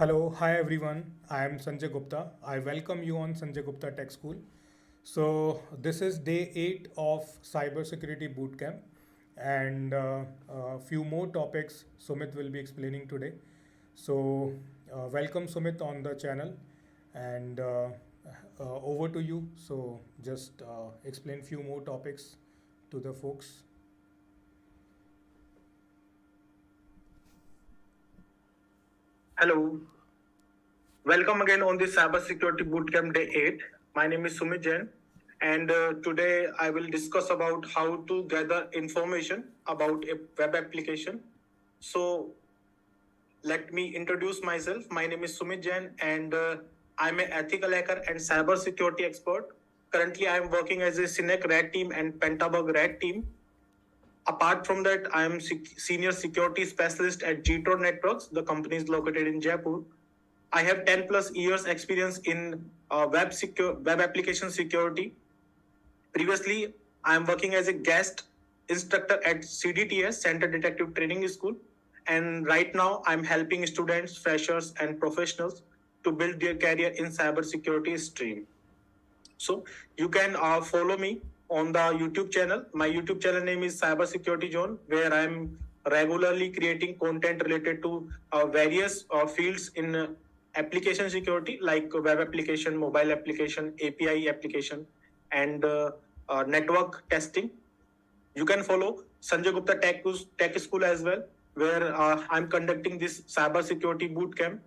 Hello, hi everyone. I am Sanjay Gupta. I welcome you on Sanjay Gupta Tech School. So, this is day 8 of Cybersecurity Bootcamp, and a few more topics Sumit will be explaining today. So, welcome Sumit on the channel, and over to you. So, just explain few more topics to the folks. Hello, welcome again on the Cybersecurity Bootcamp Day 8. My name is Sumit Jain, and today I will discuss about how to gather information about a web application. So, let me introduce myself. My name is Sumit Jain, and I'm an ethical hacker and cybersecurity expert. Currently, I am working as a Cynic Red Team and Pentabug Red Team. Apart from that, I am senior security specialist at G-Tor Networks. The company is located in Jaipur. I have 10 plus years experience in web application security. Previously, I am working as a guest instructor at CDTS, Center Detective Training School. And right now, I'm helping students, freshers, and professionals to build their career in cybersecurity stream. So you can follow me on the YouTube channel. My YouTube channel name is Cybersecurity Zone, where I'm regularly creating content related to various fields in application security, like web application, mobile application, API application, and network testing. You can follow Sanjay Gupta Tech School as well, where I'm conducting this cybersecurity bootcamp.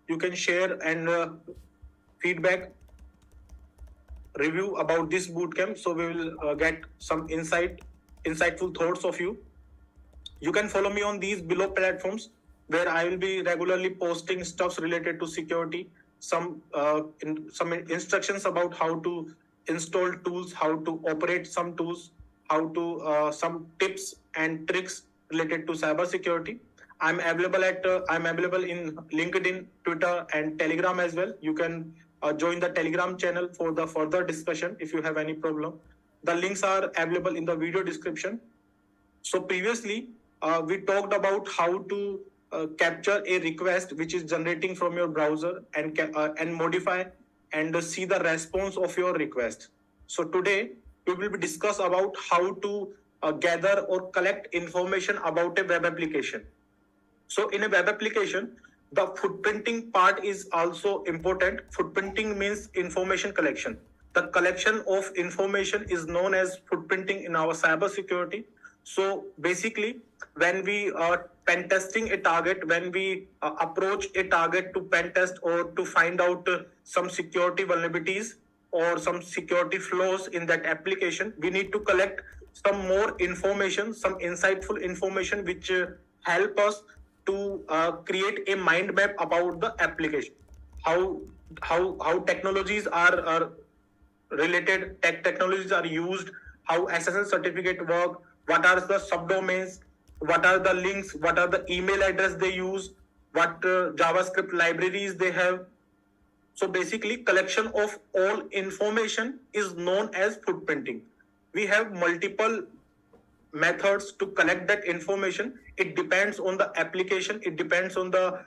You can share and feedback review about this bootcamp, so we will get some insightful thoughts of you. You can follow me on these below platforms, where I will be regularly posting stuffs related to security, some instructions about how to install tools, how to operate some tools, how to some tips and tricks related to cybersecurity. I'm available in LinkedIn, Twitter, and Telegram as well. You can join the Telegram channel for the further discussion if you have any problem. The links are available in the video description. So previously, we talked about how to capture a request which is generating from your browser and modify and see the response of your request. So today we will be discuss about how to gather or collect information about a web application. So in a web application, the footprinting part is also important. Footprinting means information collection. The collection of information is known as footprinting in our cybersecurity. So basically, when we are pen testing a target, when we approach a target to pen test or to find out some security vulnerabilities or some security flaws in that application, we need to collect some more information, some insightful information which help us to create a mind map about the application. How technologies are related, technologies are used, how SSL certificate work, what are the subdomains, what are the links, what are the email address they use, what JavaScript libraries they have. So basically, collection of all information is known as footprinting. We have multiple methods to collect that information. It depends on the application. It depends on the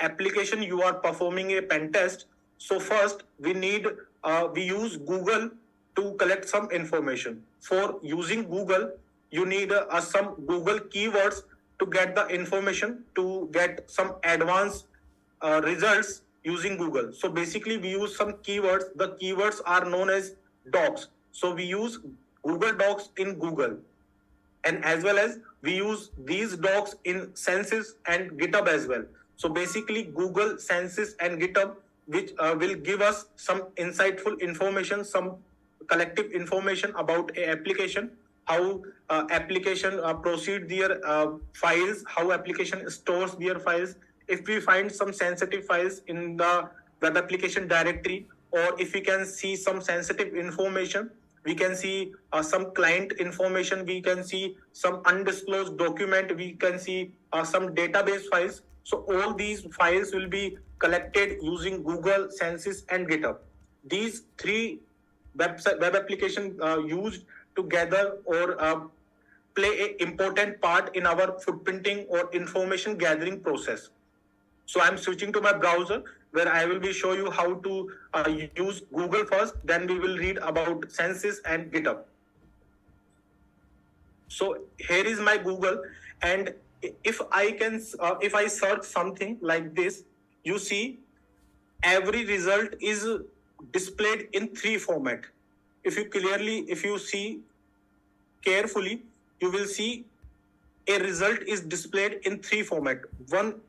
application you are performing a pen test. So first, we use Google to collect some information. For using Google, you need some Google keywords to get the information, to get some advanced results using Google. So basically, we use some keywords. The keywords are known as docs. So we use Google Docs in Google, and as well as we use these docs in Census and GitHub as well. So basically, Google, Census, and GitHub, which will give us some insightful information, some collective information about a application, how application proceed their files, how application stores their files. If we find some sensitive files in the web application directory, or if we can see some sensitive information, we can see some client information, we can see some undisclosed document, we can see some database files. So all these files will be collected using Google, Census, and GitHub. These three web application used together or play an important part in our footprinting or information gathering process. So I'm switching to my browser where I will be show you how to use Google first. Then we will read about Census and GitHub. So here is my Google, and if I search something like this, you see every result is displayed in three format. If you see carefully, you will see a result is displayed in three format. One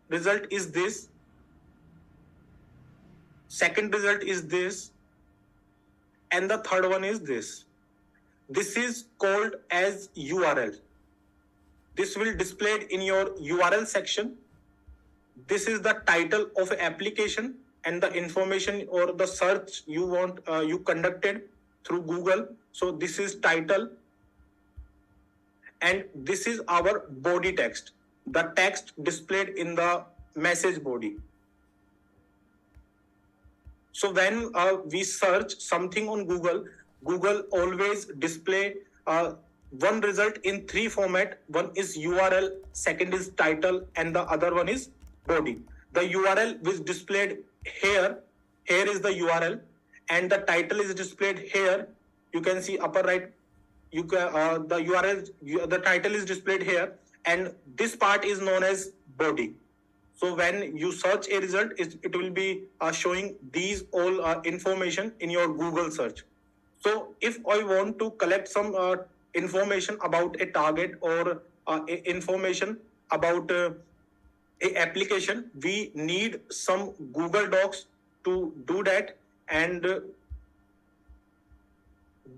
result is this, second result is this, and the third one is this. This is called as URL. This will displayed in your URL section. This is the title of an application and the information or the search you conducted through Google. So this is title, and this is our body text, the text displayed in the message body. So when we search something on Google, Google always display one result in three format. One is URL, second is title, and the other one is body. The URL is displayed here. Here is the URL, and the title is displayed here. You can see upper right. The title is displayed here, and this part is known as body. So when you search a result, it will be showing these all information in your Google search. So if I want to collect some information about a target or information about a application, we need some Google Docs to do that. And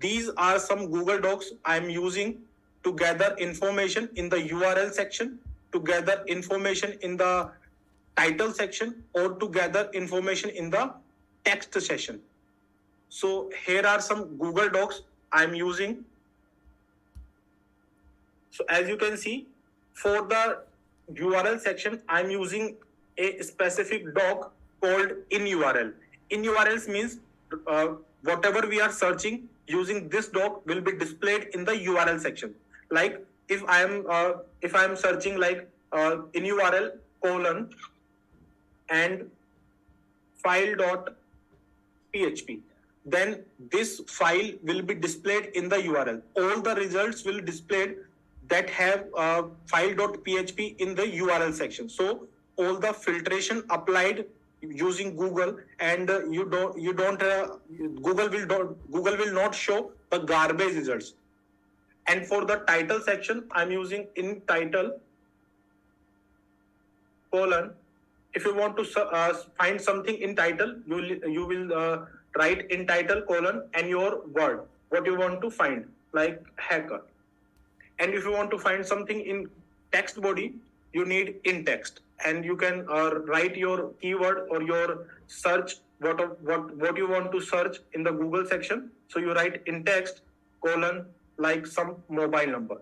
these are some Google Docs I'm using to gather information in the URL section, to gather information in the title section, or to gather information in the text section. So here are some Google Docs I'm using. So as you can see, for the URL section, I'm using a specific doc called in URL. In URLs means whatever we are searching using this doc will be displayed in the URL section. Like if I am searching like in URL colon and file.php, then this file will be displayed in the URL. All the results will displayed that have file.php in the URL section. So all the filtration applied using Google, and Google will not show the garbage results. And for the title section, I'm using in title colon. If you want to find something in title, you will write in title colon and your word what you want to find, like hacker. And if you want to find something in text body, you need in text, and you can write your keyword or your search what you want to search in the Google section. So you write in text colon like some mobile number.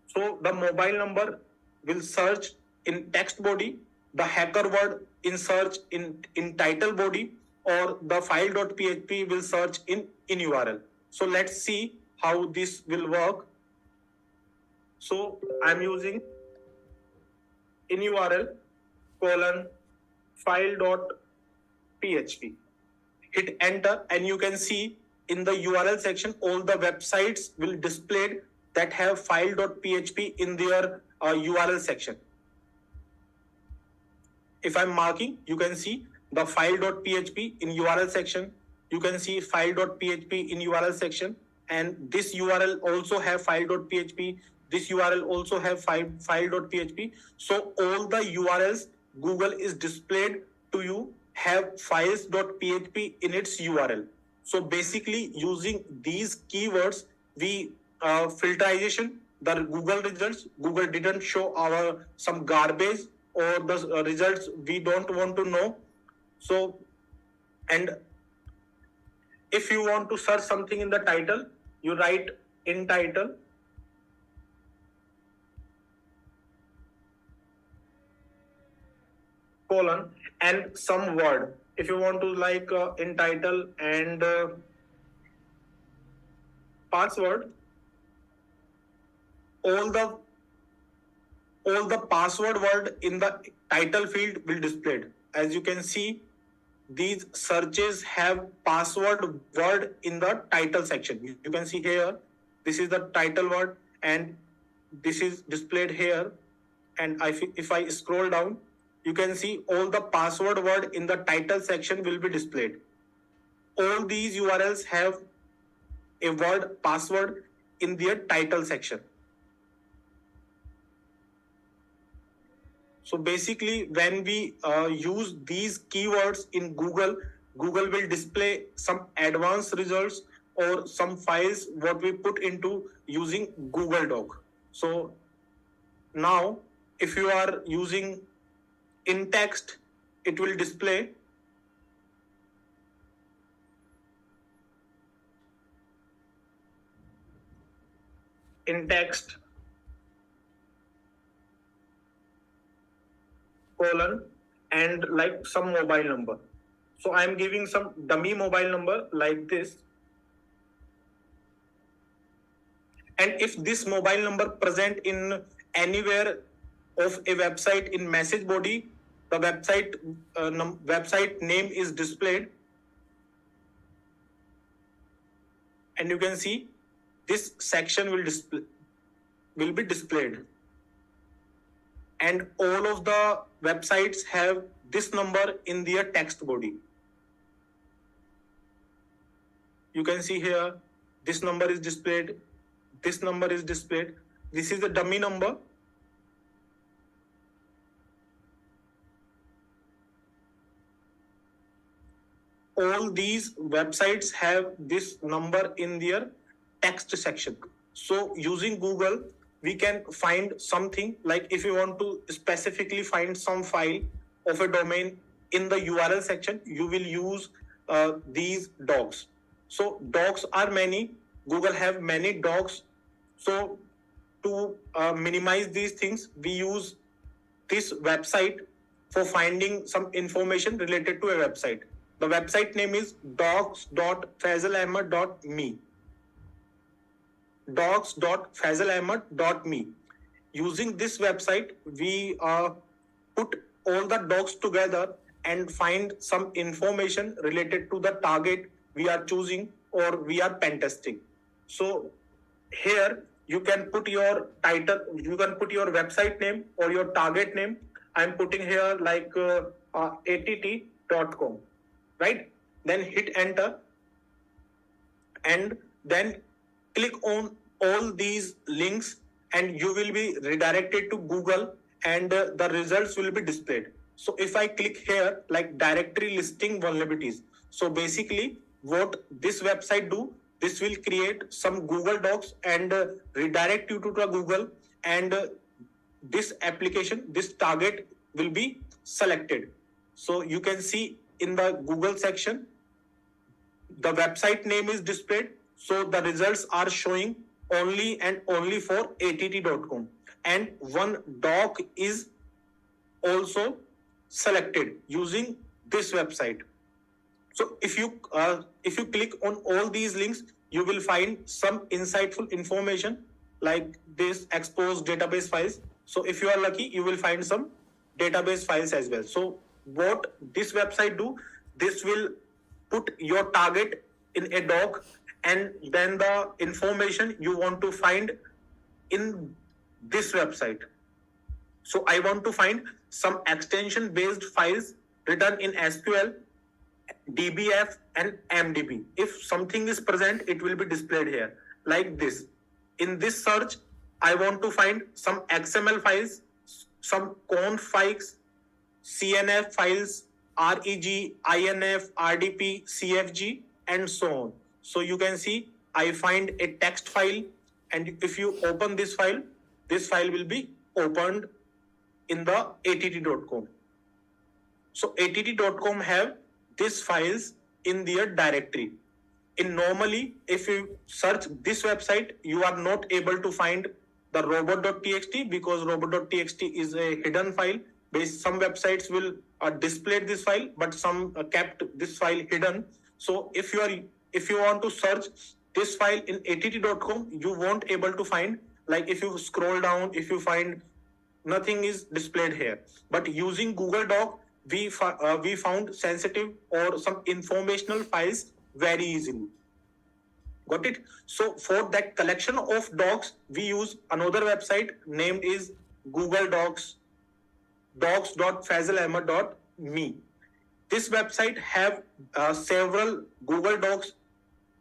So the mobile number will search in text body, the hacker word in search in title body, or the file.php will search in URL. So let's see how this will work. So I'm using in URL colon file.php. Hit enter, and you can see in the URL section all the websites will display that have file.php in their URL section. If I'm marking, you can see the file.php in URL section. You can see file.php in URL section, and this URL also have file.php. This URL also have file.php. So all the URLs Google is displayed to you have files.php in its URL. So basically using these keywords, we filterization the Google results. Google didn't show our some garbage or the results we don't want to know. So, and if you want to search something in the title, you write in title colon and some word. If you want to like in title and password, all the all the password word in the title field will displayed. As you can see, these searches have password word in the title section. You can see here, this is the title word and this is displayed here. And if I scroll down, you can see all the password word in the title section will be displayed. All these URLs have a word password in their title section. So basically, when we use these keywords in Google, Google will display some advanced results or some files what we put into using Google Doc. So now, if you are using in text, it will display in text colon and like some mobile number. So I am giving some dummy mobile number like this. And if this mobile number present in anywhere of a website in message body, the website name is displayed. And you can see this section will be displayed. And all of the websites have this number in their text body. You can see here, this number is displayed, this number is displayed. This is the dummy number. All these websites have this number in their text section. So using Google, we can find something like if you want to specifically find some file of a domain in the URL section, you will use these docs. So docs are many. Google have many docs. So to minimize these things, we use this website for finding some information related to a website. The website name is docs.faisalahmed.me. docs.faisalahmed.me. Using this website, we put all the docs together and find some information related to the target we are choosing or we are pen testing. So here you can put your title, you can put your website name or your target name. I'm putting here like att.com, right? Then hit enter and then click on all these links and you will be redirected to Google and the results will be displayed. So if I click here like directory listing vulnerabilities, so basically what this website do, this will create some Google Docs and redirect you to the Google and this application, this target will be selected. So you can see in the Google section, the website name is displayed. So the results are showing only and only for att.com and one doc is also selected using this website. So if you click on all these links, you will find some insightful information like this exposed database files. So if you are lucky, you will find some database files as well. So what this website do, this will put your target in a doc and then the information you want to find in this website. So I want to find some extension based files written in SQL, DBF and MDB. If something is present, it will be displayed here like this. In this search, I want to find some XML files, some conf files, CNF files, REG, INF, RDP, CFG, and so on. So you can see I find a text file, and if you open this file will be opened in the att.com. So att.com have these files in their directory. In normally, if you search this website, you are not able to find the robot.txt because robot.txt is a hidden file. Some websites will display this file, but some kept this file hidden. So if you want to search this file in att.com, you won't able to find. Like if you scroll down, if you find nothing is displayed here. But using Google Doc, we found sensitive or some informational files very easily. Got it? So for that collection of docs, we use another website named is Google Docs, docs.faisalahmed.me. This website have several Google Docs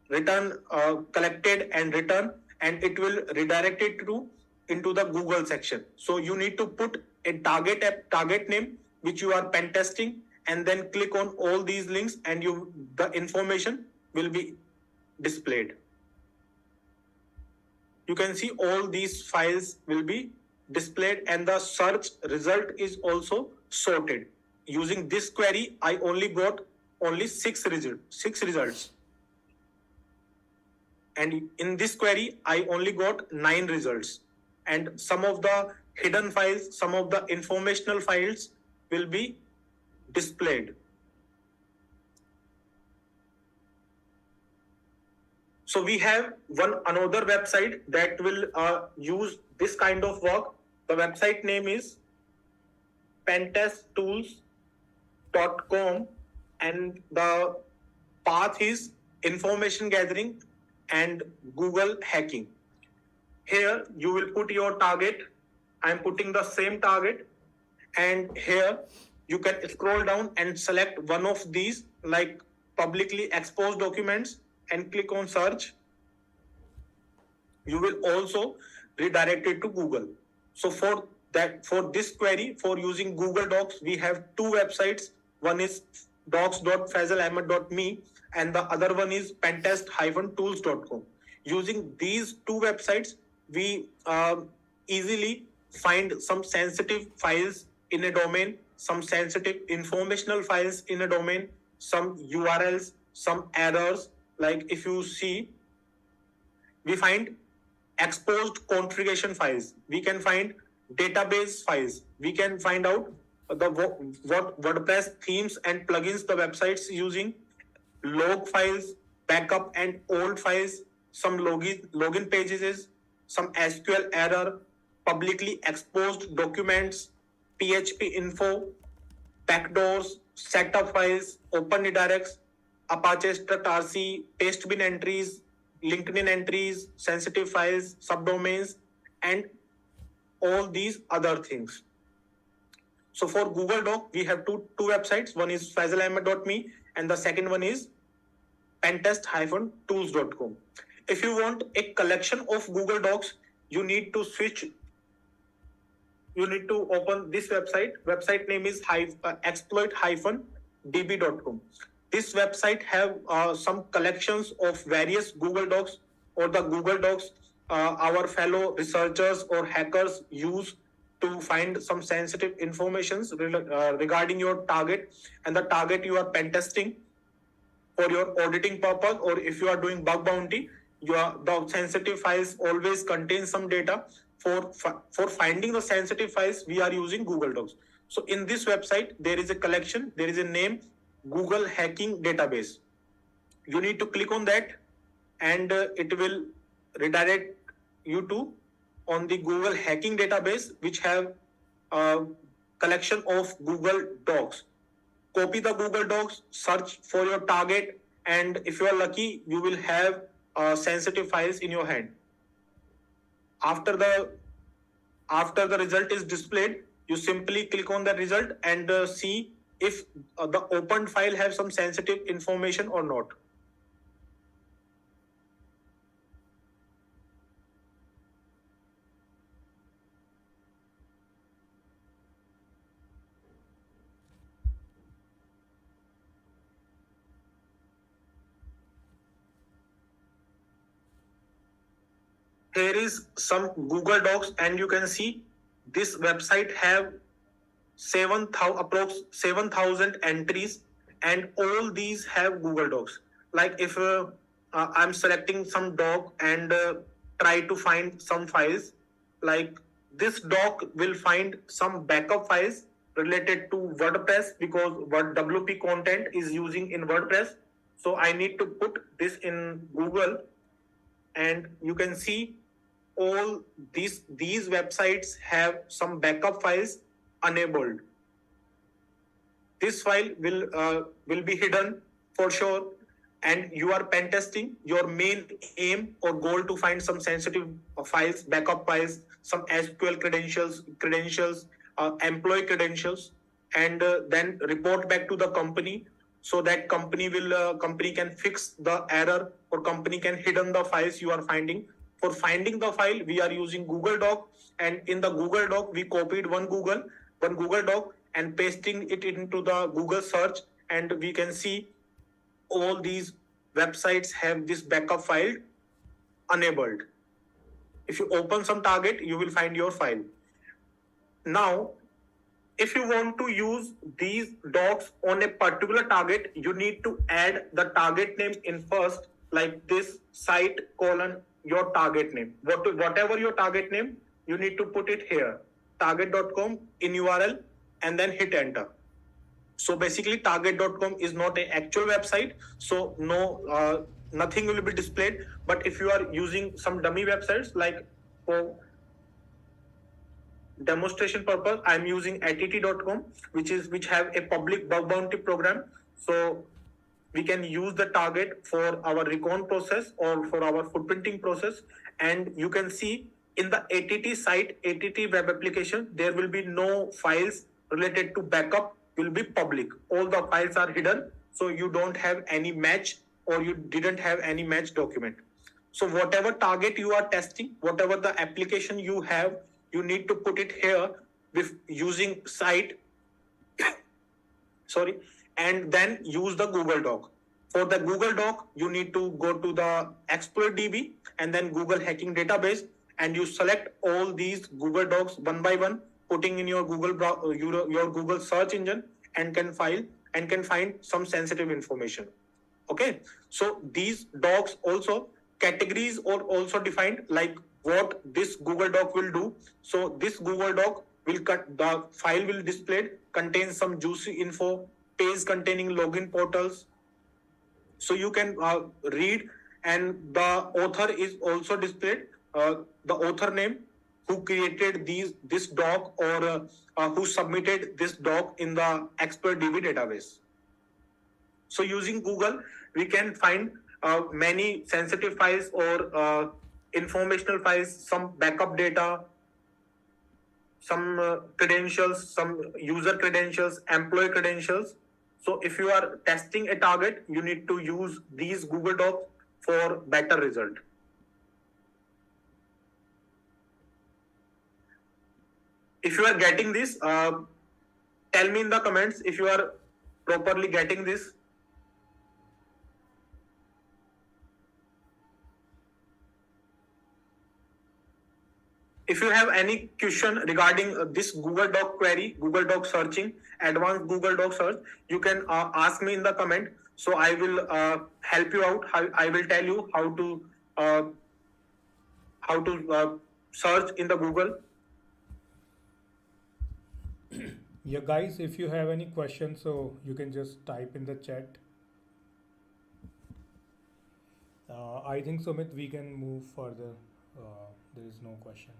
collected and written, and it will redirect it to into the Google section. So you need to put a target name which you are pen testing, and then click on all these links, and the information will be displayed. You can see all these files will be displayed, and the search result is also sorted. Using this query, I only got six results. And in this query, I only got 9 results. And some of the hidden files, some of the informational files will be displayed. So we have another website that will use this kind of work. The website name is pentesttools.com, and the path is information gathering and Google hacking. Here you will put your target. I'm putting the same target, and here you can scroll down and select one of these, like publicly exposed documents, and click on search. You will also redirect it to Google. So for this query, for using Google Docs, we have 2 websites. One is docs.faisalahmed.me, and the other one is pentest-tools.com. Using these 2 websites, we easily find some sensitive files in a domain, some sensitive informational files in a domain, some URLs, some errors. Like if you see, we find exposed configuration files, we can find database files, we can find out what WordPress themes and plugins the website's using, log files, backup and old files, some login pages, some SQL error, publicly exposed documents, PHP info, backdoors, setup files, open redirects, Apache struct RC, paste bin entries, LinkedIn entries, sensitive files, subdomains, and all these other things. So for Google Doc, we have two websites. One is faisalahmed.me, and the second one is pentest-tools.com. If you want a collection of Google Docs, you need to open this website. Website name is exploit-db.com. This website have some collections of various Google Docs, or the Google Docs our fellow researchers or hackers use to find some sensitive informations regarding your target and the target you are pen testing for your auditing purpose, or if you are doing bug bounty, the sensitive files always contain some data. For finding the sensitive files, we are using Google Docs. So in this website, there is a collection, there is a name, Google Hacking Database. You need to click on that, and it will redirect you to on the Google Hacking Database, which have a collection of Google Docs. Copy the Google Docs, search for your target, and if you are lucky, you will have sensitive files in your hand. After the result is displayed, you simply click on the result and see if the opened file have some sensitive information or not. Here is some Google Docs, and you can see this website have approx 7,000 entries, and all these have Google Docs. Like if I'm selecting some doc and try to find some files, like this doc will find some backup files related to WordPress, because what WP content is using in WordPress. So I need to put this in Google, and you can see all these websites have some backup files enabled. This file will be hidden for sure, and you are pen testing. Your main aim or goal to find some sensitive files, backup files, some SQL credentials, employee credentials, and then report back to the company, so that company can fix the error, or company can hidden the files you are finding. For finding the file, we are using Google Doc, and in the Google Doc we copied one Google Doc and pasting it into the Google search, and we can see all these websites have this backup file enabled. If you open some target, you will find your file. Now, if you want to use these docs on a particular target, you need to add the target name in first, like this site colon your target name. Whatever your target name, you need to put it here, target.com in URL, and then hit enter. So basically target.com is not an actual website, so nothing will be displayed. But if you are using some dummy websites, like for demonstration purpose, I'm using att.com, which have a public bug bounty program. So we can use the target for our recon process or for our footprinting process. And you can see in the att site, att web application, there will be no files related to backup, will be public. All the files are hidden, so you don't have any match, or you didn't have any match document. So whatever target you are testing, whatever the application you have, you need to put it here with using site sorry, and then use the Google Doc. For the Google Doc, you need to go to the exploit DB and then Google hacking database, and you select all these Google Docs one by one, putting in your Google search engine, and can find some sensitive information. Okay, so these docs also, categories are also defined, like what this Google Doc will do. So this Google Doc the file will displayed, contains some juicy info, page containing login portals. So you can read, and the author is also displayed, the author name, who created this doc, or who submitted this doc in the expert DB database. So using Google, we can find many sensitive files or informational files, some backup data, some credentials, some user credentials, employee credentials. So if you are testing a target, you need to use these Google Docs for better result. If you are getting this, tell me in the comments if you are properly getting this. If you have any question regarding this Google Doc query, Google Doc searching, advanced Google Doc search, you can ask me in the comment. So I will help you out. I will tell you how to search in the Google. Yeah, guys, if you have any questions, so you can just type in the chat. I think, Sumit, we can move further. There is no question.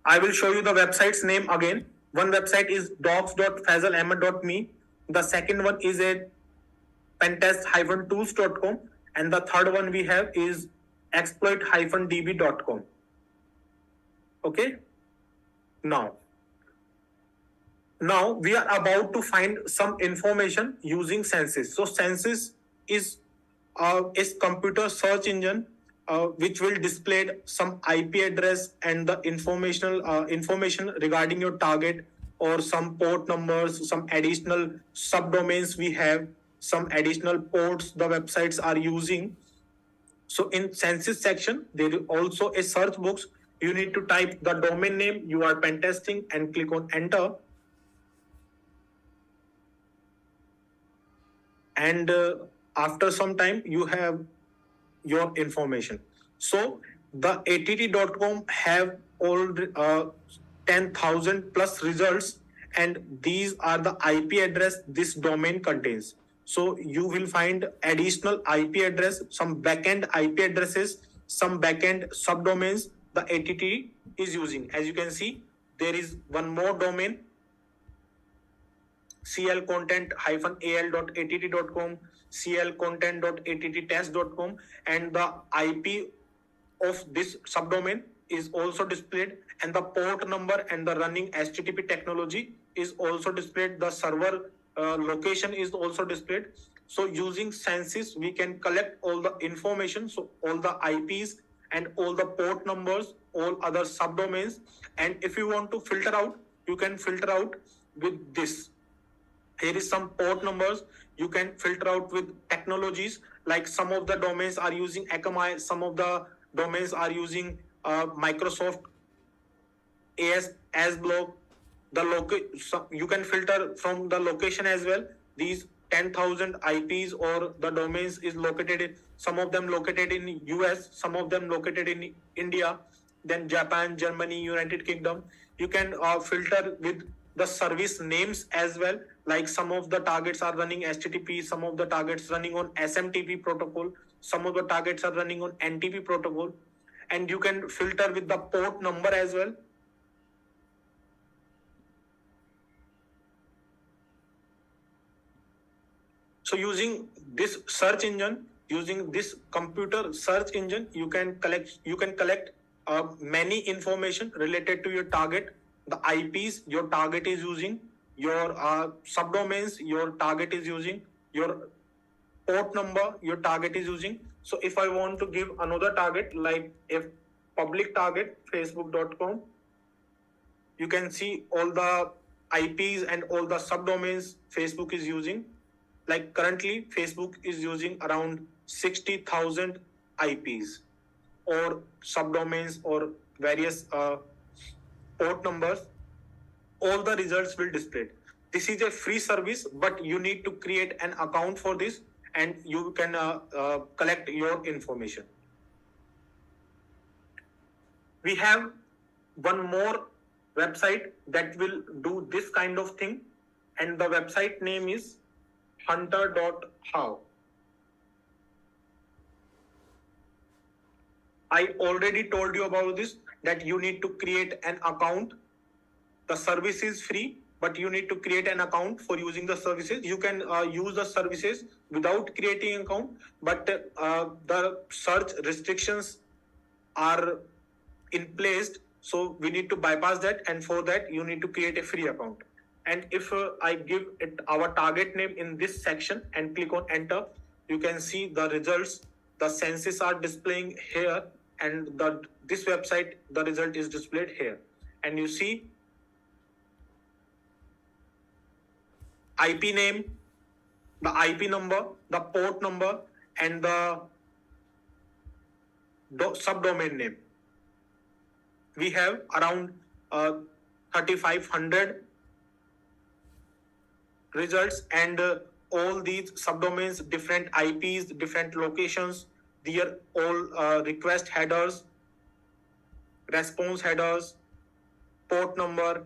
I will show you the website's name again. One website is docs.faisalahmed.me. The second one is a pentest-tools.com. And the third one we have is exploit-db.com. Okay. Now we are about to find some information using Census. So Census is computer search engine which will display some IP address and the information regarding your target, or some port numbers, some additional subdomains we have, some additional ports the websites are using. So in Census section, there is also a search box. You need to type the domain name you are pen testing and click on enter. And after some time, you have your information. So the att.com have all 10,000 plus results, and these are the IP address this domain contains. So you will find additional IP address, some backend IP addresses, some backend subdomains. the ATT is using. As you can see, there is one more domain, clcontent-al.att.com, clcontent.att-test.com, and the IP of this subdomain is also displayed, and the port number and the running HTTP technology is also displayed. The server location is also displayed. So using Census, we can collect all the information, so all the IPs and all the port numbers, all other subdomains. And if you want to filter out, you can filter out with this. Here is some port numbers. You can filter out with technologies, like some of the domains are using Akamai, some of the domains are using Microsoft ASBlock. You can filter from the location as well. These 10,000 IPs or the domains is located in, some of them located in US, some of them located in India, then Japan, Germany, United Kingdom. You can filter with the service names as well, like some of the targets are running HTTP, some of the targets running on SMTP protocol, some of the targets are running on NTP protocol, and you can filter with the port number as well. So using this search engine, using this computer search engine, you can collect many information related to your target, the IPs your target is using, your subdomains your target is using, your port number your target is using. So if I want to give another target, like if public target facebook.com, you can see all the IPs and all the subdomains Facebook is using. Like currently, Facebook is using around 60,000 IPs or subdomains or various port numbers. All the results will display. This is a free service, but you need to create an account for this, and you can collect your information. We have one more website that will do this kind of thing, and the website name is hunter.how. I already told you about this, that you need to create an account. The service is free, but you need to create an account for using the services. You can use the services without creating an account, but the search restrictions are in place, so we need to bypass that, and for that you need to create a free account. And if I give it our target name in this section and click on enter, you can see the results. The census are displaying here, and this website, the result is displayed here. And you see IP name, the IP number, the port number, and the subdomain name. We have around 3,500 results, and all these subdomains, different IPs, different locations, they are all request headers, response headers, port number,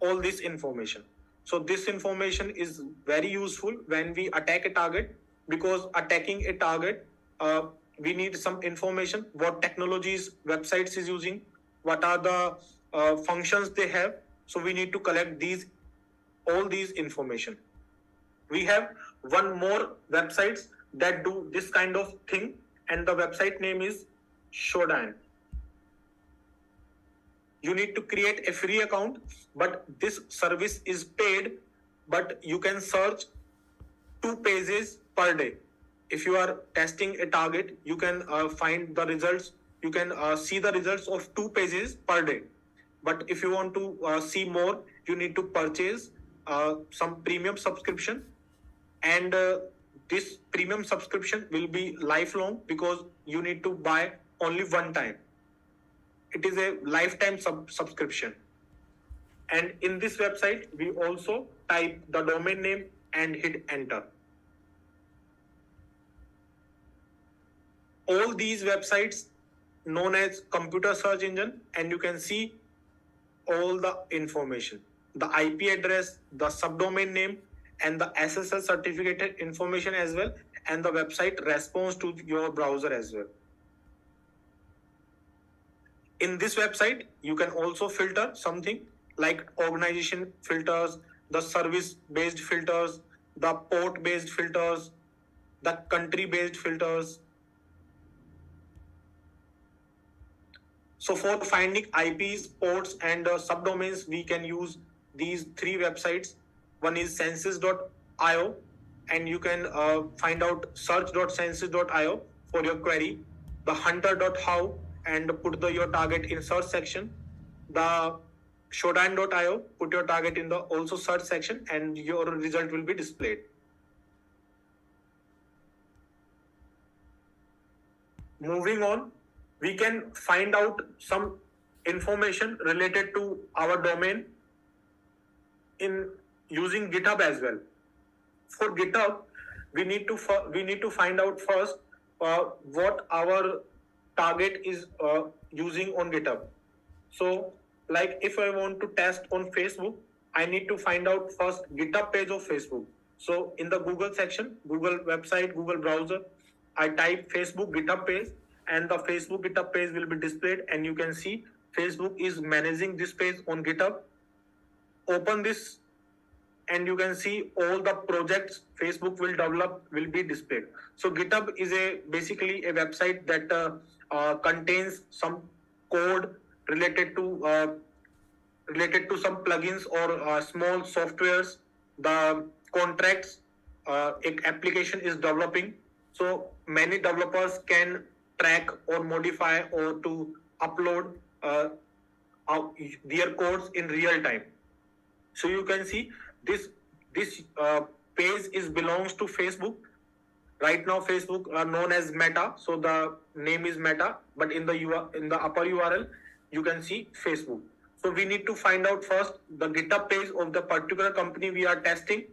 all this information. So this information is very useful when we attack a target, because attacking a target, we need some information, what technologies websites is using, what are the functions they have. So we need to collect all these information. We have one more websites that do this kind of thing, and the website name is Shodan. You need to create a free account, but this service is paid, but you can search 2 pages per day. If you are testing a target, you can find the results. You can see the results of 2 pages per day. But if you want to see more, you need to purchase some premium subscription, and this premium subscription will be lifelong, because you need to buy only one time. It is a lifetime subscription. And in this website, we also type the domain name and hit enter. All these websites known as computer search engine, and you can see all the information, the IP address, the subdomain name, and the SSL certificate information as well, and the website response to your browser as well. In this website, you can also filter something like organization filters, the service based filters, the port based filters, the country based filters. So for finding IPs, ports, and subdomains, we can use these three websites. One is census.io, and you can find out search.census.io for your query. The hunter.how, and put your target in search section. The shodan.io, put your target in the also search section, and your result will be displayed. Moving on, we can find out some information related to our domain in using GitHub as well. For GitHub, we need to find out first what our target is using on GitHub. So, like if I want to test on Facebook, I need to find out first GitHub page of Facebook. So in the Google section, Google website, Google browser, I type Facebook GitHub page, and the Facebook GitHub page will be displayed, and you can see Facebook is managing this page on GitHub. Open this, and you can see all the projects Facebook will develop will be displayed. So GitHub is basically a website that contains some code related to some plugins or small softwares, the contracts application is developing. So many developers can track or modify or to upload their codes in real time. So you can see this page is belongs to Facebook. Right now, Facebook are known as Meta, so the name is Meta. But in the upper URL, you can see Facebook. So we need to find out first the GitHub page of the particular company we are testing,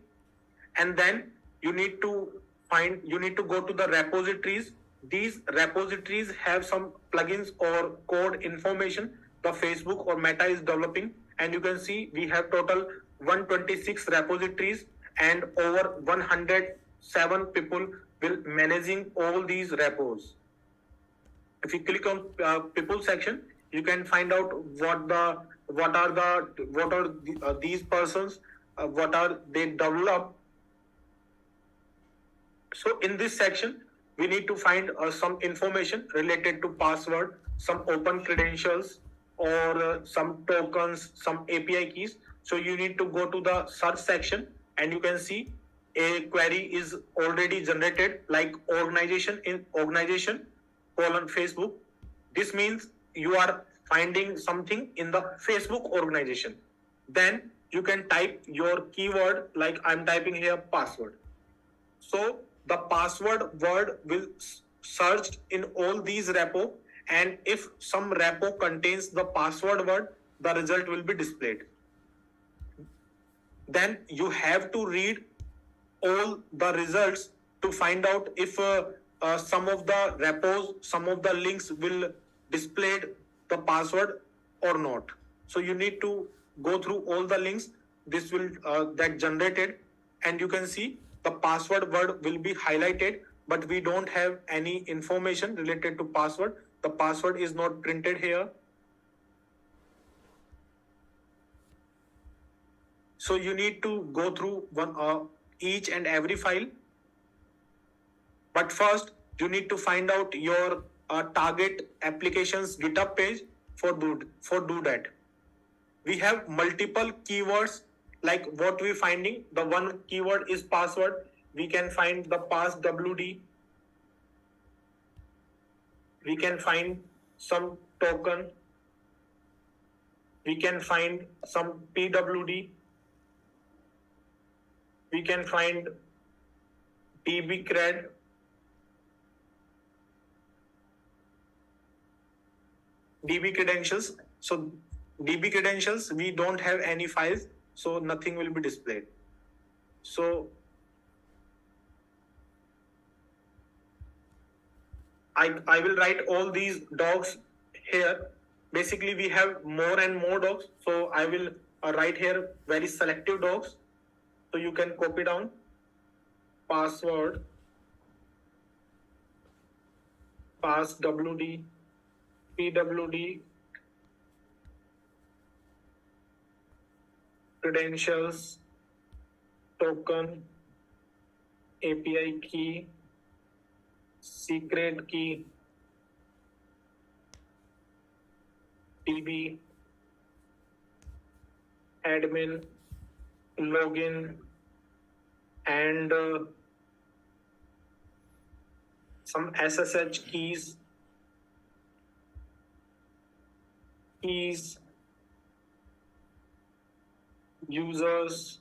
and then you need to go to the repositories. These repositories have some plugins or code information the Facebook or Meta is developing, and you can see we have total 126 repositories and over 107 people will managing all these repos. If you click on people section, you can find out what are these persons, what are they develop. So in this section, we need to find some information related to password, some open credentials, or some tokens, some API keys. So you need to go to the search section, and you can see a query is already generated like organization Facebook. This means you are finding something in the Facebook organization. Then you can type your keyword, like I'm typing here password. So the password word will search in all these repo, and if some repo contains the password word, the result will be displayed. Then you have to read all the results to find out if some of the repos, some of the links will display the password or not. So you need to go through all the links. This will that generated, and you can see the password word will be highlighted, but we don't have any information related to password. The password is not printed here. So you need to go through each and every file. But first, you need to find out your target application's GitHub page for do that. We have multiple keywords, like what we're finding. The one keyword is password. We can find the passwd. We can find some token. We can find some PWD. We can find dbcred. DB credentials. So DB credentials, we don't have any files, so nothing will be displayed. So I will write all these dogs here. Basically, we have more and more dogs, so I will write here very selective dogs. So you can copy down password, passwd, PWD, credentials, token, API key, secret key, DB, admin, login, and some SSH keys, users,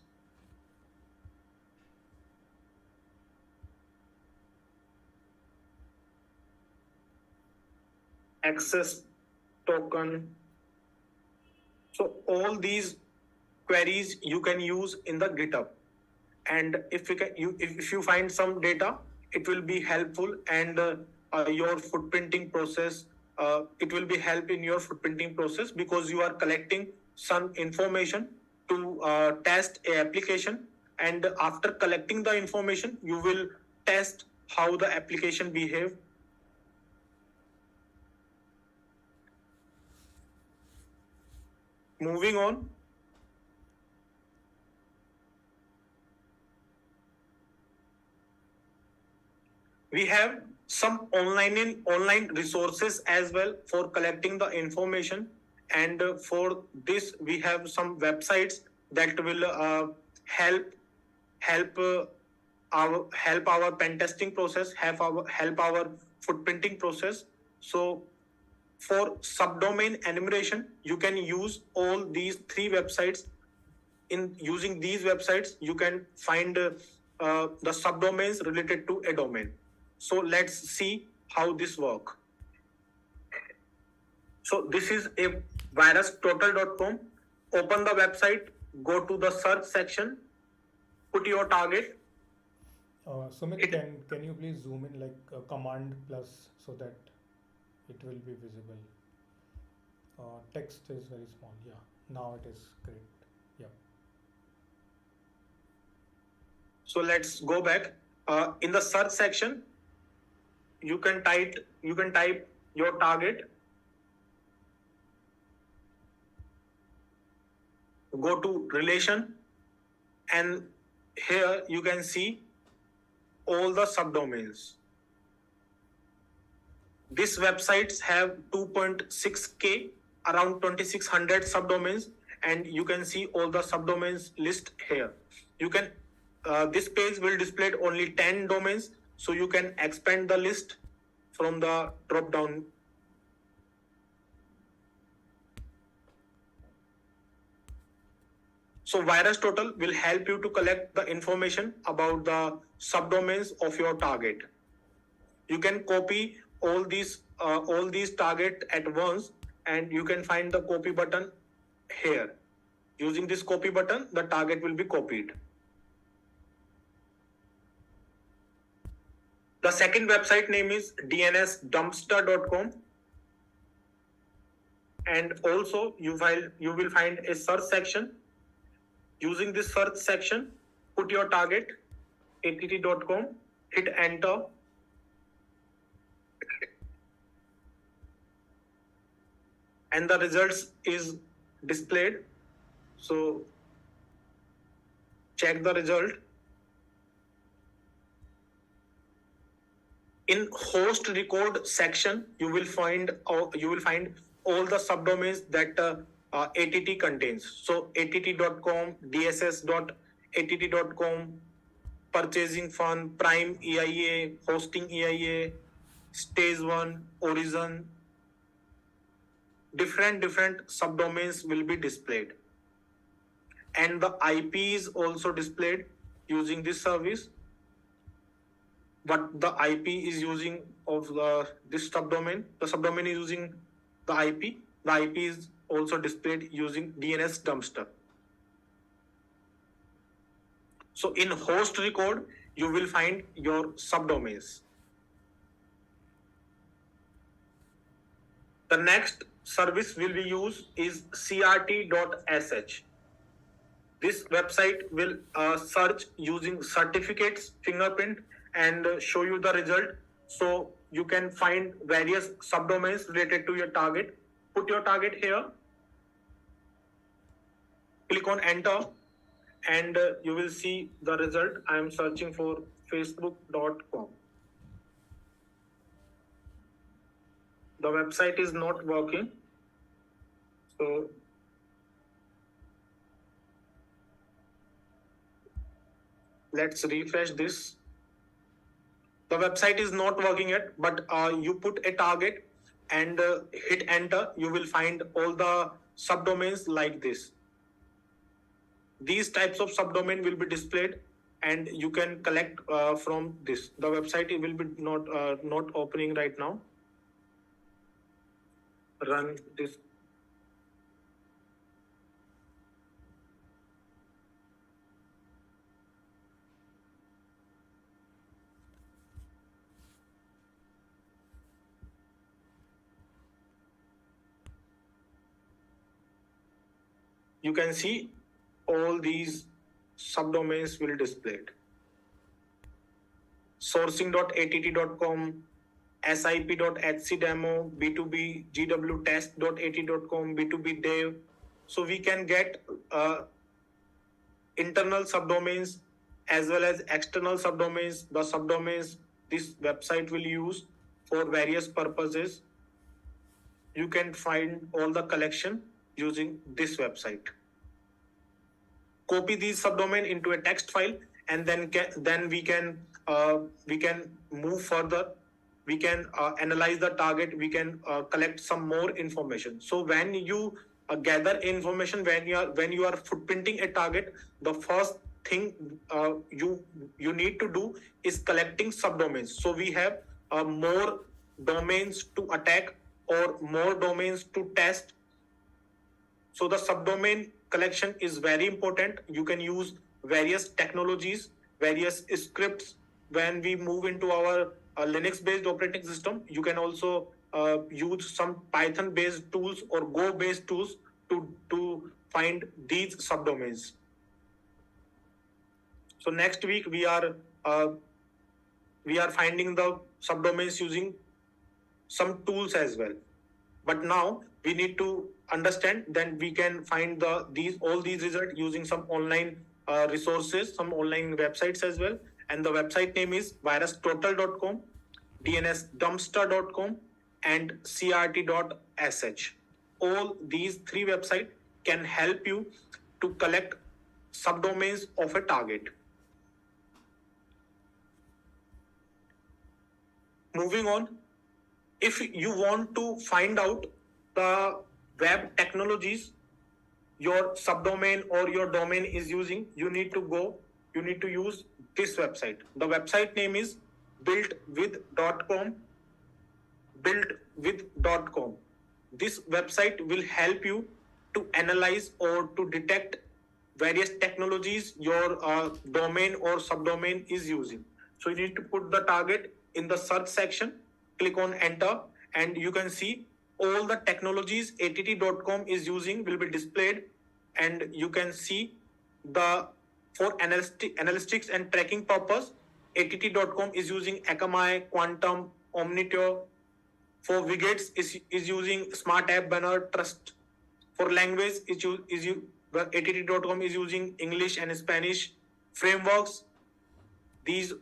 access token. So all these queries you can use in the GitHub. And if you find some data, it will be helpful, and your footprinting process, it will be help in your footprinting process, because you are collecting some information to test a application, and after collecting the information you will test how the application behave. Moving on, we have some online resources as well for collecting the information, and for this we have some websites that will help our pen testing process, help our footprinting process. So for subdomain enumeration, you can use all these three websites. In using these websites, you can find the subdomains related to a domain. So let's see how this works. So this is a virustotal.com. Open the website, go to the search section, put your target. Sumit, can you please zoom in like command plus so that it will be visible? Text is very small. Yeah, now it is great. Yeah. So let's go back. In the search section, you can type your target. Go to relation, and here you can see all the subdomains. These websites have 2.6k, around 2600 subdomains, and you can see all the subdomains list here. You can this page will display only 10 domains, so you can expand the list from the drop down. So VirusTotal will help you to collect the information about the subdomains of your target. You can copy all these target at once, and you can find the copy button here. Using this copy button, the target will be copied. The second website name is dnsdumpster.com, and also you will find a search section. Using this search section, put your target att.com, hit enter, and the results is displayed. So check the result. In host record section, you will find all the subdomains that att contains. So att.com, dss.att.com, purchasing fund, prime EIA, hosting EIA, stage 1, origin. Different subdomains will be displayed, and the IP is also displayed using this service. But the IP is using of this subdomain. The subdomain is using the IP. The IP is also displayed using DNS dumpster. So in host record, you will find your subdomains. The next service will be used is crt.sh. This website will search using certificates, fingerprint, and show you the result. So you can find various subdomains related to your target. Put your target here. Click on enter and you will see the result. I am searching for facebook.com. The website is not working. So let's refresh this. The website is not working yet, but you put a target and hit enter. You will find all the subdomains like this. These types of subdomain will be displayed and you can collect from this. The website will be not opening right now. Run this. You can see all these subdomains will displayed. Sourcing.att.com, sip.hdemo, b2b gwtest.at.com, b2b dev. So we can get internal subdomains as well as external subdomains. The subdomains this website will use for various purposes. You can find all the collection using this website. Copy these subdomain into a text file, and then we can move further. We can analyze the target. We can collect some more information. So when you gather information, when you are footprinting a target, the first thing you need to do is collecting subdomains. So we have more domains to attack or more domains to test. So the subdomain collection is very important. You can use various technologies, various scripts. When we move into our Linux-based operating system, you can also use some Python-based tools or Go-based tools to find these subdomains. So next week we are finding the subdomains using some tools as well. But now we need to understand, then we can find all these results using some online resources, some online websites as well. And the website name is virustotal.com, dnsdumpster.com, and crt.sh. All these three websites can help you to collect subdomains of a target. Moving on, if you want to find out the web technologies your subdomain or your domain is using, you need to use this website. The website name is builtwith.com. Builtwith.com. This website will help you to analyze or to detect various technologies your domain or subdomain is using. So you need to put the target in the search section, click on enter, and you can see all the technologies att.com is using will be displayed, and you can see for analytics and tracking purpose, att.com is using Akamai, Quantum, Omnitore. For widgets is using Smart App Banner, Trust. For language att.com is using English and Spanish. Frameworks, these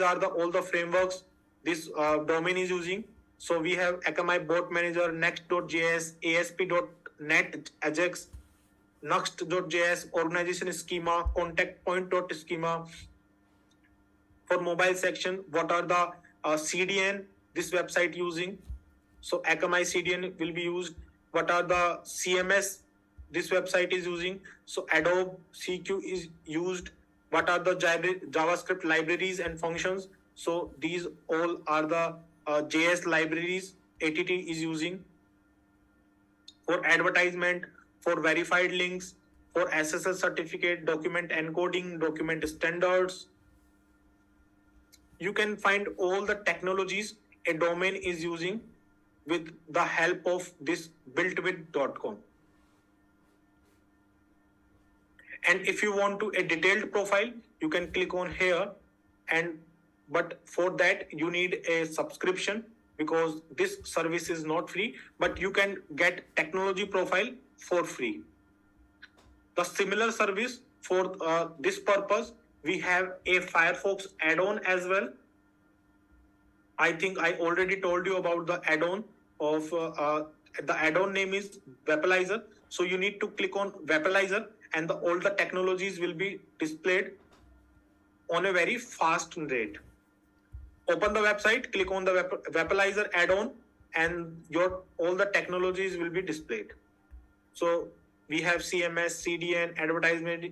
are all the frameworks this domain is using. So we have Akamai Bot Manager, Next.js, ASP.NET, Ajax, Next.js, Organization Schema, Contact Point.schema. For mobile section, what are the CDN this website using? So Akamai CDN will be used. What are the CMS this website is using? So Adobe CQ is used. What are the JavaScript libraries and functions? So these all are the JS libraries ATT is using. For advertisement, for verified links, for SSL certificate, document encoding, document standards. You can find all the technologies a domain is using with the help of this builtwith.com. And if you want a detailed profile, you can click on here, but for that you need a subscription because this service is not free, but you can get technology profile for free. The similar service for this purpose, we have a Firefox add-on as well. I think I already told you about the add-on of the add-on name is Webalizer. So you need to click on Webalizer, and all the technologies will be displayed on a very fast rate. Open the website, click on the Webalizer add-on, and your all the technologies will be displayed. So we have CMS, CDN, advertisement,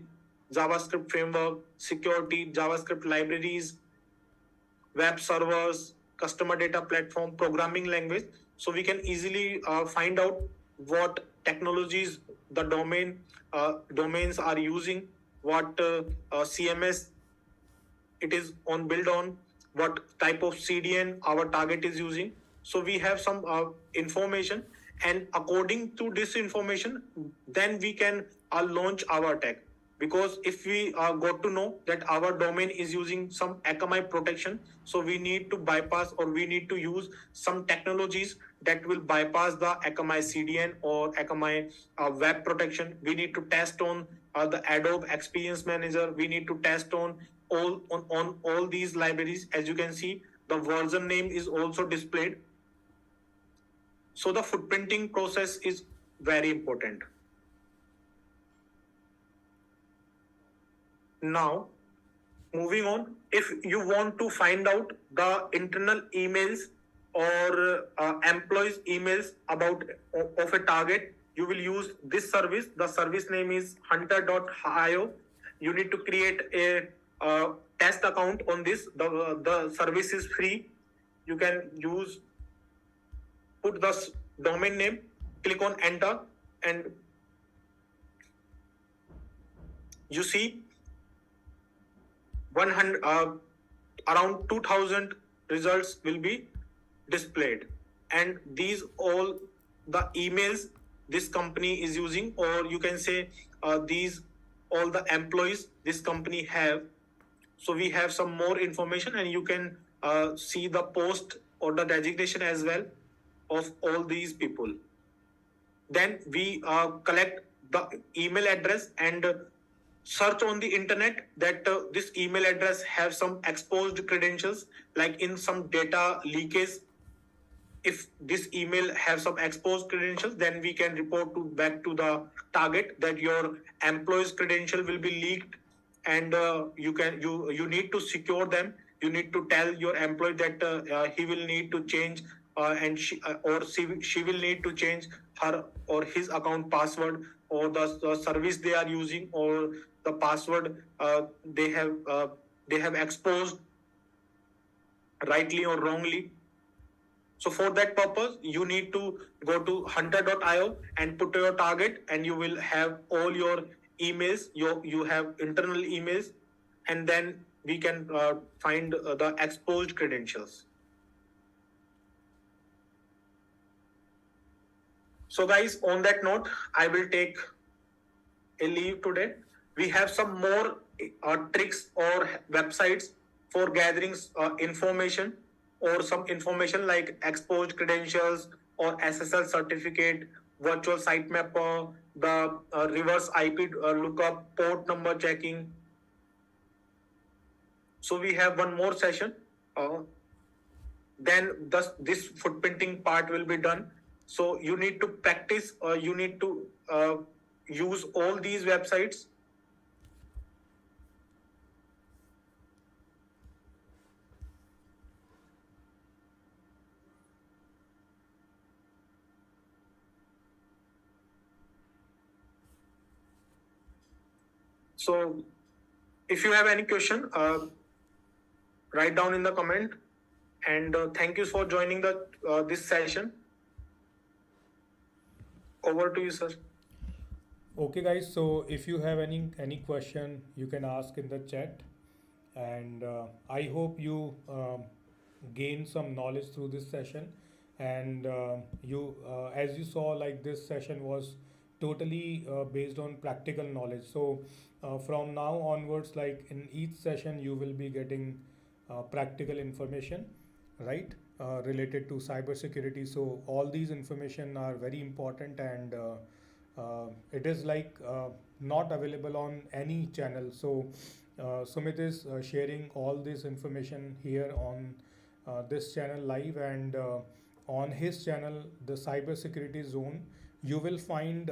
JavaScript framework, security, JavaScript libraries, web servers, customer data platform, programming language. So we can easily find out what technologies the domains are using, what CMS it is on build on, what type of CDN our target is using. So we have some information, and according to this information, then we can launch our tag. Because if we got to know that our domain is using some Akamai protection, so we need to bypass, or we need to use some technologies that will bypass the Akamai CDN or Akamai web protection. We need to test on the Adobe Experience Manager. We need to test on all these libraries. As you can see, the version name is also displayed. So the footprinting process is very important. Now, moving on, if you want to find out the internal emails or employees' emails about of a target, you will use this service. The service name is hunter.io. You need to create a test account on this. The service is free. You can put the domain name, click on enter, and you see 100 around 2000 results will be displayed, and these all the emails this company is using, or you can say these all the employees this company have. So we have some more information, and you can see the post or the designation as well of all these people. Then we collect the email address and search on the internet that this email address have some exposed credentials, like in some data leakage. If this email have some exposed credentials, then we can report back to the target that your employee's credential will be leaked, and you need to secure them. You need to tell your employee that he will need to change and she will need to change her or his account password, or the service they are using, or the password they have exposed rightly or wrongly. So for that purpose, you need to go to hunter.io and put your target, and you will have all your emails. You have internal emails, and then we can find the exposed credentials. So guys, on that note, I will take a leave today. We have some more tricks or websites for gathering information, or some information like exposed credentials or SSL certificate, virtual site mapper, the reverse IP lookup, port number checking. So we have one more session. Then this footprinting part will be done. So you need to practice, or you need to use all these websites. So if you have any question, write down in the comment. And thank you for joining this session. Over to you, sir. Okay, guys. So if you have any question, you can ask in the chat, and I hope you gain some knowledge through this session. And you, as you saw, like this session was totally based on practical knowledge. So from now onwards, like in each session, you will be getting practical information, right? Related to cybersecurity. So all these information are very important, and it is like not available on any channel. So Sumit is sharing all this information here on this channel live, and on his channel, the Cybersecurity Zone, you will find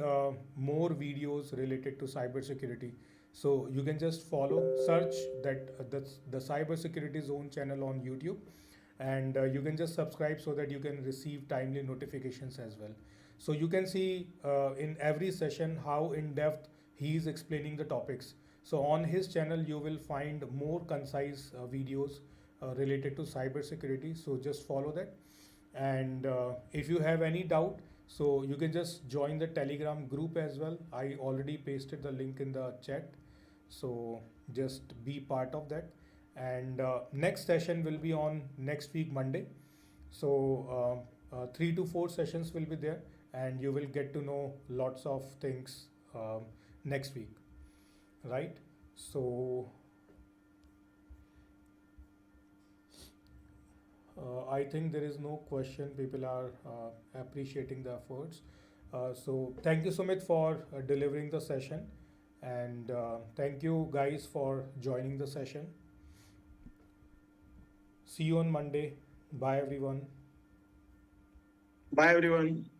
more videos related to cybersecurity. So you can just follow, search that the Cybersecurity Zone channel on YouTube, and you can just subscribe so that you can receive timely notifications as well. So you can see in every session how in depth he is explaining the topics. So on his channel you will find more concise videos related to cybersecurity. So just follow that. And if you have any doubt, so you can just join the Telegram group as well. I already pasted the link in the chat. So just be part of that. And next session will be on next week Monday. So 3 to 4 sessions will be there, and you will get to know lots of things next week, right? So I think there is no question. People are appreciating the efforts. So thank you, Sumit, for delivering the session, and thank you guys for joining the session. See you on Monday. Bye, everyone. Bye, everyone.